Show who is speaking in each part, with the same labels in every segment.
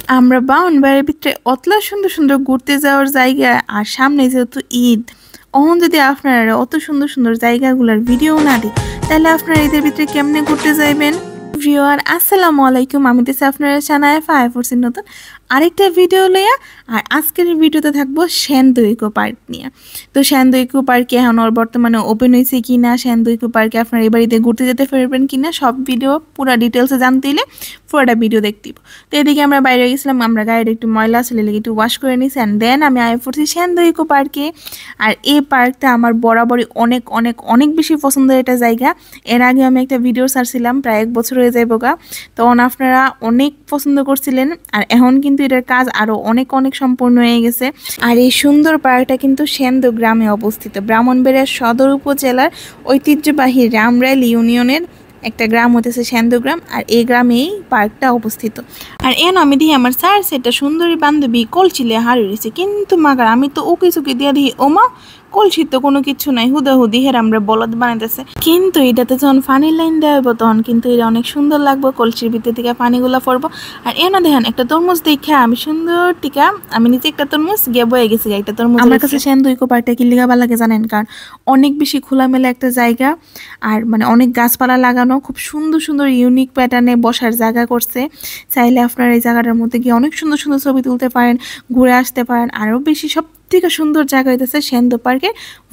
Speaker 1: আমরা বাউনবাড়ির ভিতরে অতলা সুন্দর সুন্দর ঘুরতে যাওয়ার জায়গা আর সামনে যেহেতু ঈদ অহন যদি আপনারা অত সুন্দর সুন্দর জায়গাগুলোর ভিডিও না দিই তাহলে আপনারা ঈদের ভিতরে কেমনে ঘুরতে যাইবেন। ভিউয়ার আসসালামু আলাইকুম, আমি দিচ্ছি আপনারা জানায় ফায়ার ফোর্সের নতুন আরেকটা ভিডিও লইয়া। আর আজকের ভিডিওতে থাকবো সেন্দু ইকো পার্ক নিয়ে। তো সেন্দু ইকো পার্কে এখন ওর বর্তমানে ওপেন হয়েছে কি না, সেন্দু ইকো পার্কে আপনারা এই বাড়িতে ঘুরতে যেতে পারবেন কি না, সব ভিডিও পুরো ডিটেলসে জানতে হলে পুরোটা ভিডিও দেখতে দিব। তো এদিকে আমরা বাইরে গেছিলাম, আমরা গাড়ির একটু ময়লা ছিল লেগে একটু ওয়াশ করে নিয়েছি অ্যান্ড দেন আমি আয় পড়ছি সেন্দু ইকো পার্কে। আর এই পার্কটা আমার বরাবরই অনেক অনেক অনেক বেশি পছন্দের একটা জায়গা। এর আগে আমি একটা ভিডিও ছাড়ছিলাম, প্রায় 1 বছর হয়ে যাইব গা, তখন আপনারা অনেক পছন্দ করছিলেন। আর এখন কিন্তু এটার কাজ আরও অনেক অনেক সম্পূর্ণ হয়ে গেছে। আর এই সুন্দর পার্কটা কিন্তু সেন্দু গ্রামে অবস্থিত, ব্রাহ্মণবাড়িয়া সদর উপজেলার ঐতিহ্যবাহী রামরাইল ইউনিয়নের একটা গ্রাম হতেছে সেন্দু গ্রাম। আর এই গ্রামেই পার্কটা অবস্থিত। আর এন আমি দিই আমার স্যার সেটা সুন্দরী বান্ধবী কলচিলে হারিয়ে রয়েছে, কিন্তু মাগার আমি তো উকি চুকি দিয়ে দিই ওমা কলসির তো কোনো কিছু নাই, হুদাহুদি হের আমরা বলদ বানাইতেছে। কিন্তু এটাতে যখন পানির লাইন দেওয়া হইব তখন কিন্তু এটা অনেক সুন্দর লাগবে, কলসির ভিতর থেকে পানিগুলো পড়বো। আর এনা দেখেন একটা তরমুজ দেখা আমি সুন্দর টিকা আমি নিচে একটা তরমুজ গিয়ে বয়ে গেছি। একটা তরমুজ আমার কাছে সেন্দু ইকো পার্কটা কি লিগা ভালো লাগে জানেন, কারণ অনেক বেশি খোলামেলা একটা জায়গা। আর মানে অনেক গাছপালা লাগানো, খুব সুন্দর সুন্দর ইউনিক প্যাটার্নে বসার জায়গা করছে। চাইলে আপনারা এই জায়গাটার মধ্যে গিয়ে অনেক সুন্দর সুন্দর ছবি তুলতে পারেন, ঘুরে আসতে পারেন। আরও বেশি সব থেকে সুন্দর জায়গা হইতেছে সেন্দু পার্কে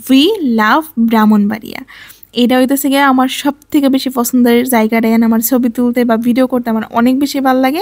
Speaker 1: উই লাভ ব্রাহ্মণবাড়িয়া। এটা হইতেছে গিয়ে আমার সব থেকে বেশি পছন্দের জায়গাটা। আমার ছবি তুলতে বা ভিডিও করতে আমার অনেক বেশি ভালো লাগে।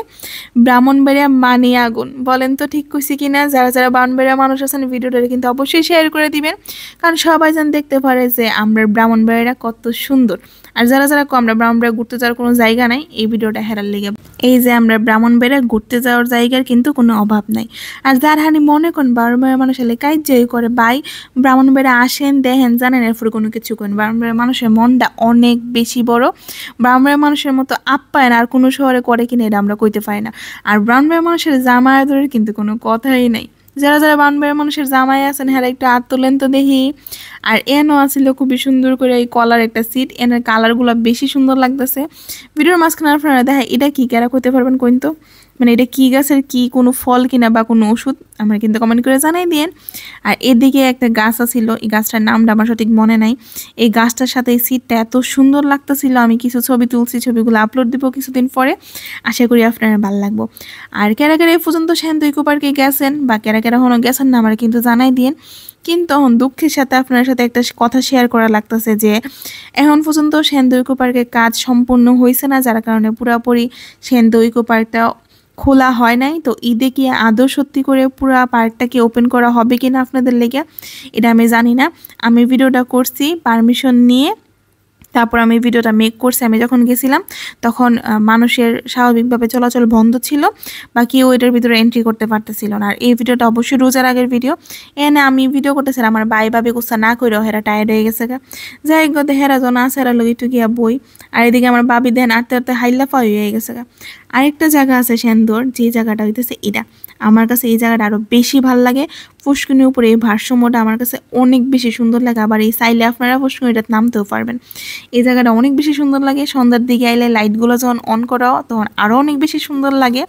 Speaker 1: ব্রাহ্মণবাড়িয়া মানে আগুন, বলেন তো ঠিক কইছি কিনা? যারা যারা ব্রাহ্মণবাড়িয়া মানুষ আছেন ভিডিওটা কিন্তু অবশ্যই শেয়ার করে দিবেন, কারণ সবাই যেন দেখতে পারে যে আমরা ব্রাহ্মণবাড়িয়া কত সুন্দর। আর যারা যারা আমরা ব্রাহ্মণবাড়িয়া ঘুরতে যাওয়ার কোনো জায়গা নাই, এই ভিডিওটা হেরার লেগে। এই যে আমরা ব্রাহ্মণবাড়িয়া ঘুরতে যাওয়ার জায়গার কিন্তু কোনো অভাব নাই। আর যার হানি মনে করেন ব্রাহ্মণবাড়িয়া মানুষ এলে কাজ করে ভাই ব্রাহ্মণবাড়িয়া আসেন দেখেন জানেন এরপর কোনো কিছু করেন। ব্রাহ্মণবাড়িয়া মানুষের মনটা অনেক বেশি বড়, ব্রাহ্মণবাড়িয়া মানুষের মতো আপ্যায়ন আর কোনো শহরে করে কিনা এটা আমরা কইতে পারি না। আর ব্রাহ্মণবাড়িয়া মানুষের জামা আদরের কিন্তু কোনো কথাই নাই। যারা যারা ব্রাহ্মণবাড়িয়া মানুষের জামাই আছেন হ্যাঁ একটু হাত তোলেন তো দেখি। আর এনও আছিল খুবই সুন্দর করে এই কলার একটা সিট, এনের কালারগুলো বেশি সুন্দর লাগতেছে। ভিডিওর মাঝখানে আপনারা দেখা এটা কি কেরা করতে পারবেন কইন তো, মানে এটা কি গাছের কি কোনো ফল কিনা বা কোনো ওষুধ আমরা কিন্তু কমেন্ট করে জানাই দিন। আর এদিকে একটা গাছ আছিল, এই গাছটার নামটা আমার সঠিক মনে নাই। এই গাছটার সাথে এই সিটটা এত সুন্দর লাগতেছিল, আমি কিছু ছবি তুলছি, ছবিগুলো আপলোড দিব কিছুদিন পরে, আশা করি আপনারা ভালো লাগবো। আর কেরা কেরা এই পর্যন্ত সেন্দু ইকো পার্কে গেছেন বা কেরা কেরা হনো গেছেন না আমার কিন্তু জানাই দিন। কিন্তু এখন দুঃখের সাথে আপনার সাথে একটা কথা শেয়ার করা লাগতেছে যে এখন পর্যন্ত সেন্দু ইকো পার্কের কাজ সম্পূর্ণ হয়েছে না, যার কারণে পুরোপুরি সেন্দু ইকো পার্কটা খোলা হয় নাই। তো ঈদে কি আদৌ সত্যি করে পুরো পার্কটাকে ওপেন করা হবে কিনা আপনাদের লেগে এটা আমি জানি না। আমি ভিডিওটা করছি পারমিশন নিয়ে, তারপর আমি ভিডিওটা মেক করছি। আমি যখন গেছিলাম তখন মানুষের স্বাভাবিকভাবে চলাচল বন্ধ ছিল বা কেউ এটার ভিতরে এন্ট্রি করতে পারতেছিল না। আর এই ভিডিওটা অবশ্যই রোজার আগের ভিডিও। এনে আমি ভিডিও করতেছিলাম, আমার বাই ভাবে গুছা না করেও হেরা টায়ার্ড হয়ে গেছে গা, যাই গতে হেরা জন আছে হেরা লোক একটু গিয়া বই। আর এদিকে আমার বাবি দেন আটতে আটতে হাইলা ফাই হয়ে গেছে গা। আরেকটা জায়গা আছে সেন্দুর, যে জায়গাটা হইতেছে এটা আমার কাছে এই জায়গাটা আরও বেশি ভালো লাগে। পুষ্করিণীর উপরে এই ভারসাম্যটা আমার কাছে অনেক বেশি সুন্দর লাগে। আবার এই চাইলে আপনারা পুষ্করিণীটাতে নামতেও পারবেন। এই জায়গাটা অনেক বেশি সুন্দর লাগে, সন্ধ্যার দিকে আইলে লাইটগুলো যখন অন করা তখন আরও অনেক বেশি সুন্দর লাগে।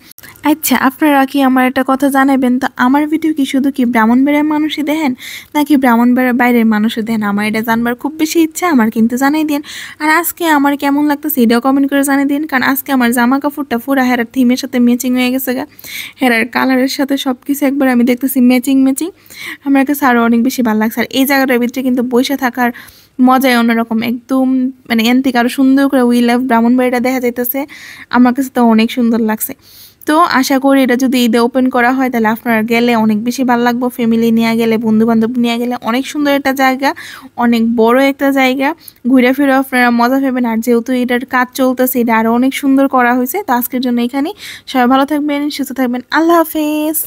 Speaker 1: আচ্ছা আপনারা কি আমার একটা কথা জানাবেন তো, আমার ভিডিও কি শুধু কি ব্রাহ্মণবাড়িয়ার মানুষই দেখেন নাকি ব্রাহ্মণবাড়িয়ার বাইরের মানুষও দেখেন? আমার এটা জানবার খুব বেশি ইচ্ছা, আমার কিন্তু জানাই দিন। আর আজকে আমার কেমন লাগতেছে এটাও কমেন্ট করে জানিয়ে দিন, কারণ আজকে আমার জামা কাপড়টা পুরা হেরার থিমের সাথে ম্যাচিং হয়ে গেছে গা, হেরার কালারের সাথে সব কিছু একবার আমি দেখতেছি ম্যাচিং ম্যাচিং। আমার কাছে আরও অনেক বেশি ভালো লাগছে। আর এই জায়গাটার ভিতরে কিন্তু বসে থাকার মজাই অন্যরকম, একদম মানে এন থেকে আরও সুন্দর করে উই লাভ ব্রাহ্মণবাড়িটা দেখা যাইতেছে। আমার কাছে তো অনেক সুন্দর লাগছে। তো আশা করি এটা যদি ঈদে ওপেন করা হয় তাহলে আপনারা গেলে অনেক বেশি ভালো লাগবে, ফ্যামিলি নিয়ে গেলে বন্ধু বান্ধব নিয়ে গেলে অনেক সুন্দর একটা জায়গা, অনেক বড় একটা জায়গা, ঘুরে ফিরে আপনারা মজা পাবেন। আর যেহেতু এটার কাজ চলতেছে এটা আরও অনেক সুন্দর করা হয়েছে। তো আজকের জন্য এখানেই, সবাই ভালো থাকবেন, সুস্থ থাকবেন, আল্লাহ হাফেজ।